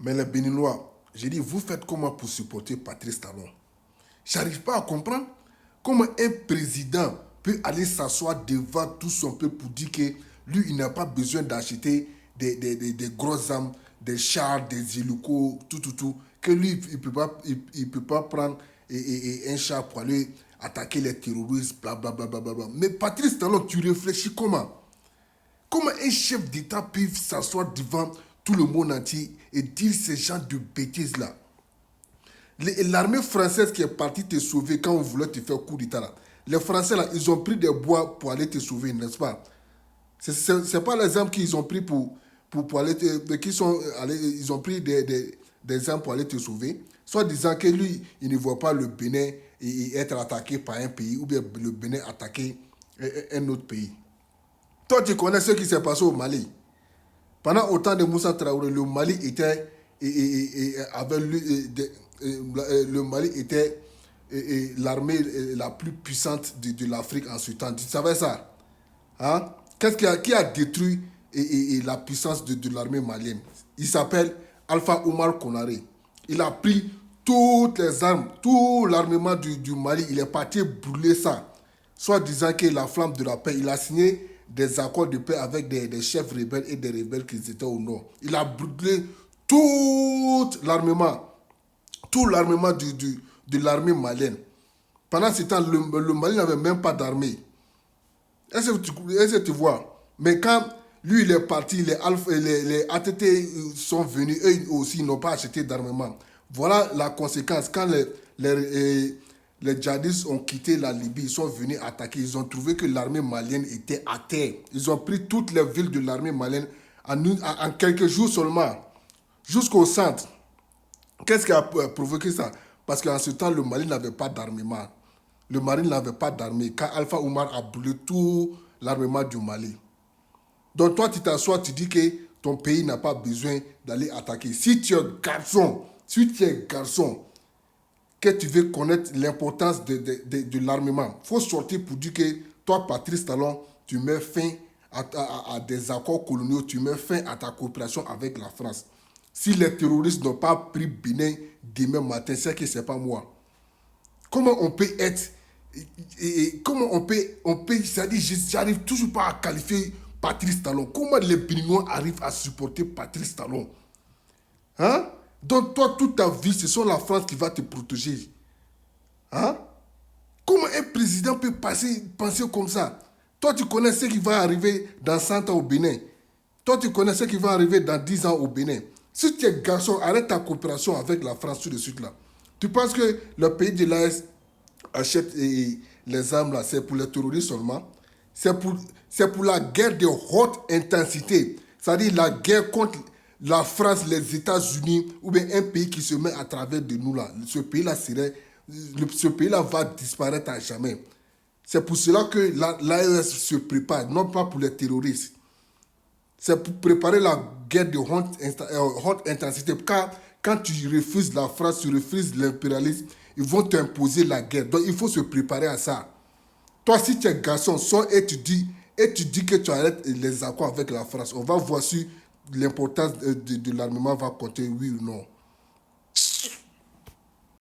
Mais les Béninois, j'ai dit, vous faites comment pour supporter Patrice Talon? J'arrive pas à comprendre comment un président peut aller s'asseoir devant tout son peuple pour dire que lui, il n'a pas besoin d'acheter des grosses armes, des chars, des hélicos, tout. Que lui, il peut pas prendre un char pour aller attaquer les terroristes, blablabla. Bla, bla, bla, bla. Mais Patrice Talon, tu réfléchis comment? Comment un chef d'État peut s'asseoir devant tout le monde entier et dire ces gens de bêtises-là? L'armée française qui est partie te sauver quand on voulait te faire coup d'État là. Les Français là, ils ont pris des bois pour aller te sauver, n'est-ce pas? C'est pas les armes qu'ils ont pris pour aller ils ont pris des armes pour aller te sauver. Soit disant que lui, il ne voit pas le Bénin et être attaqué par un pays ou bien le Bénin attaquer un autre pays. Toi, tu connais ce qui s'est passé au Mali. Pendant autant de Moussa Traoré, le Mali était avec lui, le Mali était l'armée la plus puissante de l'Afrique en ce temps. Tu savais ça? Hein? Qui a détruit la puissance de l'armée malienne? Il s'appelle Alpha Oumar Konaré. Il a pris toutes les armes, tout l'armement du Mali, il est parti brûler ça. Soit disant que la flamme de la paix, il a signé des accords de paix avec des chefs rebelles et des rebelles qui étaient au nord. Il a brûlé tout l'armement de l'armée malienne. Pendant ce temps, le Mali n'avait même pas d'armée. Est-ce que tu vois? Mais quand lui, il est parti, les ATT sont venus, eux aussi, ils n'ont pas acheté d'armement. Voilà la conséquence. Quand les djihadistes ont quitté la Libye, ils sont venus attaquer, ils ont trouvé que l'armée malienne était à terre. Ils ont pris toutes les villes de l'armée malienne en quelques jours seulement, jusqu'au centre. Qu'est-ce qui a provoqué ça? Parce qu'en ce temps, le Mali n'avait pas d'armement. Le Mali n'avait pas d'armée. Quand Alpha Oumar a brûlé tout l'armement du Mali. Donc toi, tu t'assois, tu dis que ton pays n'a pas besoin d'aller attaquer. Si tu es garçon, que tu veux connaître l'importance de l'armement, il faut sortir pour dire que toi, Patrice Talon, tu mets fin à des accords coloniaux, tu mets fin à ta coopération avec la France. Si les terroristes n'ont pas pris Bénin demain matin, c'est que ce n'est pas moi. Comment on peut être... comment on peut c'est-à-dire, j'arrive toujours pas à qualifier Patrice Talon. Comment les Béninois arrivent à supporter Patrice Talon? Hein? Donc toi, toute ta vie, ce sont la France qui va te protéger. Hein? Comment un président peut penser comme ça? Toi, tu connais ce qui va arriver dans 100 ans au Bénin. Toi, tu connais ce qui va arriver dans 10 ans au Bénin. Si tu es garçon, arrête ta coopération avec la France tout de suite là. Tu penses que le pays de l'Est achète les armes là, c'est pour les terroristes seulement? C'est pour la guerre de haute intensité. C'est-à-dire la guerre contre la France, les États-Unis, ou bien un pays qui se met à travers de nous là. Ce pays-là va disparaître à jamais. C'est pour cela que l'AES se prépare, non pas pour les terroristes. C'est pour préparer la guerre de haute intensité. Quand tu refuses la France, tu refuses l'impérialisme, ils vont t'imposer la guerre. Donc il faut se préparer à ça. Toi, si tu es garçon, sors et tu dis que tu arrêtes les accords avec la France. On va voir si l'importance de l'armement va compter, oui ou non.